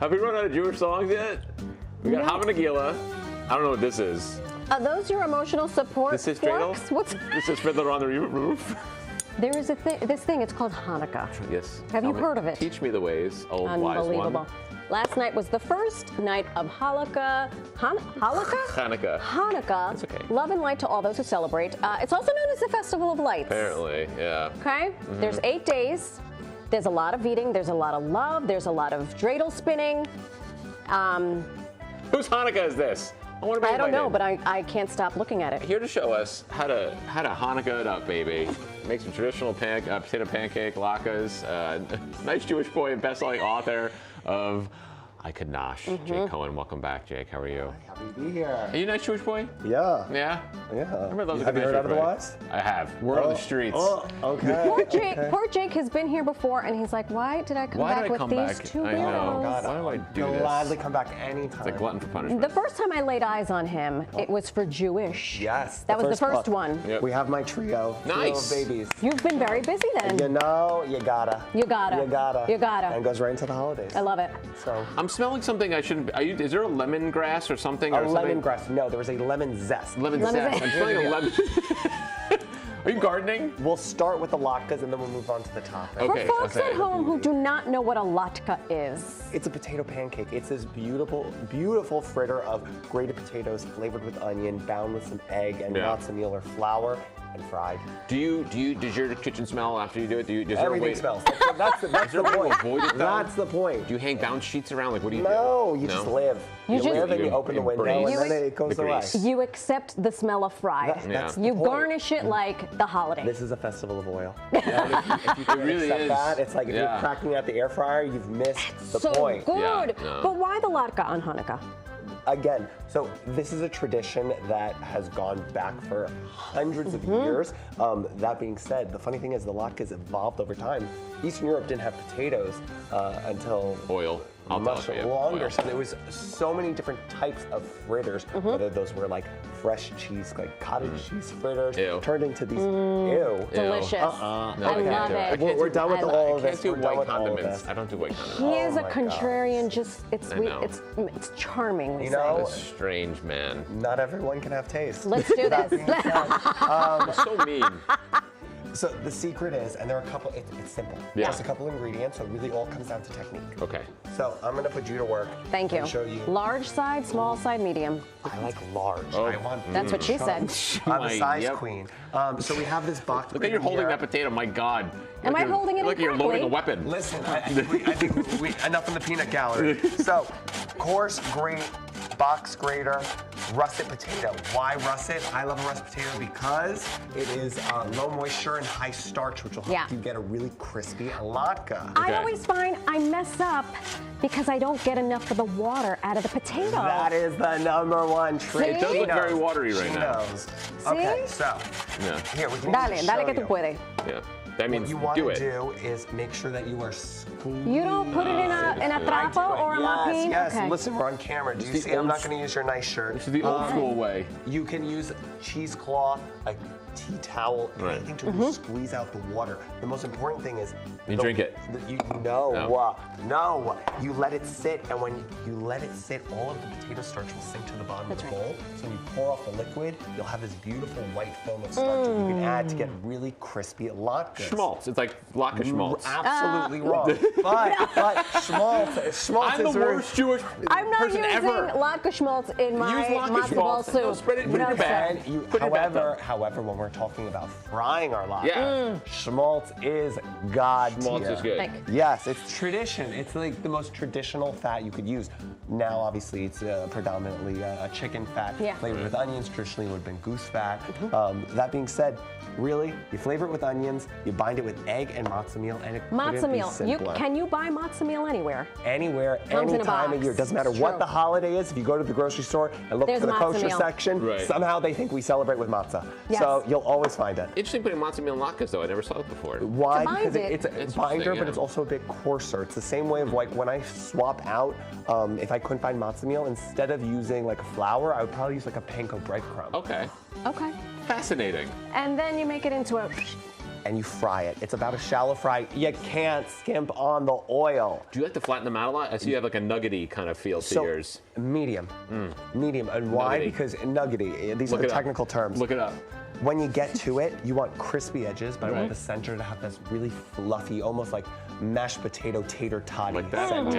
Have we run out of Jewish songs yet? We got Hanukkah. I don't know what this is. Are those your emotional support This is dreidel? forks? What's This is Fiddler on the Roof. There is this thing, it's called Hanukkah. Yes. Have you heard of it? Teach me the ways, old wise Unbelievable. one. Last night was the first night of Hanukkah. Hanukkah. Hanukkah. That's okay. Love and light to all those who celebrate. It's also known as the Festival of Lights. Apparently, yeah. Okay? There's 8 days. There's a lot of eating. There's a lot of love. There's a lot of dreidel spinning. Whose Hanukkah is this? I want to be I don't know, invited. but I can't stop looking at it. Here to show us how to Hanukkah it up, baby. Make some traditional potato pancake latkes. Nice Jewish boy and best-selling author of I Could Nosh. Jake Cohen, welcome back, Jake. How are you? Happy to be here. Are you a nice Jewish boy? Yeah. Yeah? Yeah. Remember those Have you heard otherwise? I have. We're on the streets. Oh, okay. Poor Jake has been here before, and he's like, why did I come back with these two I know. weirdos? God, Why do I do this? gladly come back anytime. It's like glutton for punishment. The first time I laid eyes on him, it was for Jewish. Yes. That was the first book. one. Yep. We have my trio. Nice. Trio of babies. You've been very busy then. You know, you gotta. You gotta. You gotta. You gotta. And it goes right into the holidays. I love it. So. I'm smelling something I shouldn't. Is there a lemongrass or something? A or something? lemongrass. No, there was a lemon zest. Lemon Lemon zest. zest. I'm smelling a lemon. Are you gardening? We'll start with the latkes and then we'll move on to the topping. Okay. For folks at home who do not know what a latke is, It's a potato pancake. It's this beautiful, beautiful fritter of grated potatoes flavored with onion, bound with some egg and Yeah. matzo or flour, and fried. Does your kitchen smell after you do it? Is there a way Everything to- smells. That's the there a way to point. avoid it, though? That's the point. Do you hang bound sheets around? Like, what do you No, do? you just live. You just- live and you open the window embrace and then it goes the away. grease. you accept the smell of fried. That's the You point. garnish it like the holiday. This is a festival of oil. And if you can't really accept is. that, it's like if Yeah. you're cracking out the air fryer, you've missed the so point. good. Yeah, no. But why the latke on Hanukkah? Again, so this is a tradition that has gone back for hundreds of years. That being said, the funny thing is the latkes evolved over time. Eastern Europe didn't have potatoes until Oil. I'll much tell you. longer. Oil. So there was so many different types of fritters, whether those were like fresh cheese, like cottage cheese fritters, Ew. turned into these. Ew. Delicious. No, I can't love do it. We're done with all I of can't this. do We're done white with all of condiments. this. I don't do white condiments. He is a my God. contrarian. Just it's I sweet. know. It's charming. We You say. know, A strange man. not everyone can have taste. Let's do That this. being said, So mean. So the secret is, and there are a couple, it's simple. Yeah. Just a couple ingredients, so it really all comes down to technique. Okay. So I'm gonna put you to work. Thank you. And show you. Large side, small side, medium. I like large. Oh. I want. That's what she said. I'm a size Yep. queen. So we have this box. Look at you holding that potato. My God. Am I holding it Look, you're loading a incorrectly? weapon. Listen, I think we enough in the peanut gallery. So, coarse grate, box grater, russet potato. Why russet? I love a russet potato because it is low moisture and high starch, which will help Yeah. you get a really crispy latke. I Okay. always find I mess up because I don't get enough of the water out of the potato. That is the number one trick. See? It does She look very knows. watery right She now. knows. Okay, so Yeah. here we can Dale, just dale show que tú you. puedes. Yeah. That What means you want do to it. do is make sure that you are squeezing. You don't put it in a trapo or a mapine? Yes, Okay. listen, we're on camera. Do you the see? I'm old not going to use your nice shirt. This is the old school way. You can use cheesecloth, a tea towel, Right. anything to really squeeze out the water. The most important thing is You drink it. No, you let it sit, and when you let it sit, all of the potato starch will sink to the bottom of the That's right. bowl. So when you pour off the liquid, you'll have this beautiful white foam of starch that you can add to get really crispy latkes. Schmaltz. It's like latke schmaltz. Absolutely wrong. But schmaltz I'm is the worst Jewish I'm not person using ever. latke schmaltz in my Use latke matzo ball schmaltz. No, soup. spread it- put it in No, your sir. bag. And you, Put it in your bathtub. however, when we're talking about frying our latkes, Yeah. schmaltz is god Schmaltz tier. is good. Like- Yes, it's tradition. It's like the most traditional fat you could use. Now, obviously, it's predominantly a chicken fat Yeah. flavored with onions. Traditionally, it would have been goose fat. That being said, really, you flavor it with onions, you bind it with egg and matzo meal, and it Matzo couldn't be meal. simpler. Can you buy matzo meal anywhere? Anywhere, Comes in any a time of box. year. Doesn't matter It's what true. the holiday is. If you go to the grocery store and look There's for the matzo kosher meal. section, Right. somehow they think we celebrate with matzah. Yes. So you'll always find it. Interesting putting matzo meal in latkes though. I never saw it before. Why? To bind Because it. it's a Interesting, binder, yeah. but it's also a bit coarser. It's the same way of like when I swap out, if I couldn't find matzo meal, instead of using like a flour, I would probably use like a panko breadcrumb. Okay. Okay. Fascinating. And then you make it into a and you fry it. It's about a shallow fry. You can't skimp on the oil. Do you like to flatten them out a lot? I see you have like a nuggety kind of feel to yours. Medium. Medium. And why? Nuggety. Because nuggety, these are Look the it up. technical terms. Look it up. When you get to it, you want crispy edges, but I want the center to have this really fluffy, almost like mashed potato tater toddy Like that. center.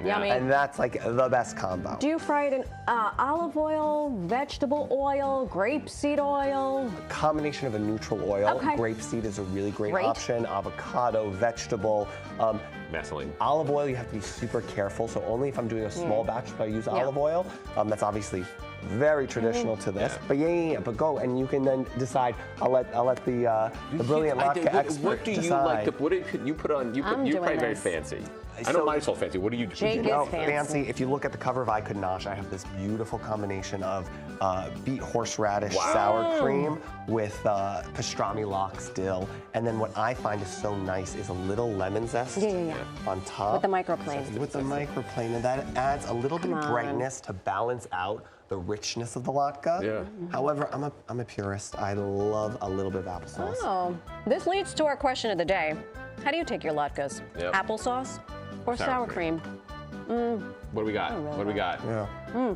Yeah. Yummy. And that's like the best combo. Do you fry it in olive oil, vegetable oil, grapeseed oil? Combination of a neutral oil. Okay. Grapeseed is a really great Great. option. Avocado, vegetable. Vaseline. Olive oil, you have to be super careful. So only if I'm doing a small batch do I use olive oil. That's obviously very traditional to this. But yeah. But go and you can then decide. I'll let the brilliant latke expert What do you decide. like to? What do you put on? You're doing probably very this. fancy. I So- know mine's all fancy. What do you do? Jake No, is fancy. If you look at the cover of I Could Nosh, I have this beautiful combination of beet horseradish Wow. sour cream with pastrami lox dill. And then what I find is so nice is a little lemon zest Yeah. on top. With the microplane. With the microplane. And that adds a little bit of Come on. brightness to balance out the richness of the latke. Yeah. However, I'm a purist. I love a little bit of applesauce. Oh, this leads to our question of the day. How do you take your latkes? Yep. Applesauce or sour cream? What do we got? What do we got? Yeah.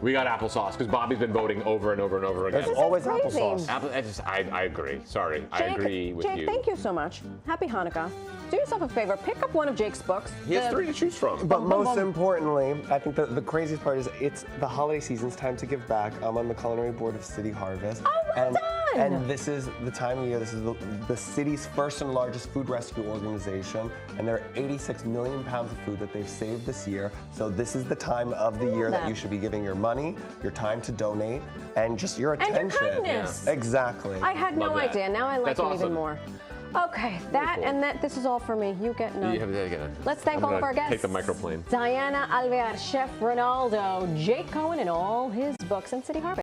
We got applesauce because Bobby's been voting over and over and over again. It's always crazy. applesauce. I agree. Sorry, I Jake, agree with Jake, you. thank you so much. Happy Hanukkah. Do yourself a favor. Pick up one of Jake's books. He has The- 3 to choose from. But Boom, most boom. importantly, I think the craziest part is it's the holiday season's time to give back. I'm on the culinary board of City Harvest. Oh, well and, done. and this is the time of year, this is the city's first and largest food rescue organization. And there are 86 million pounds of food that they've saved this year. So this is the time of the year that that. you should be giving your money, your time to donate, and just your And your attention. kindness. Exactly. I had no Love that. idea. Now I like That's it awesome. even more. Okay, that cool. and that. This is all for me. You get none. You have to Let's thank all of our guests. Take the microplane. Diana Alvear, Chef Ronaldo, Jake Cohen, and all his books, and City Harvest.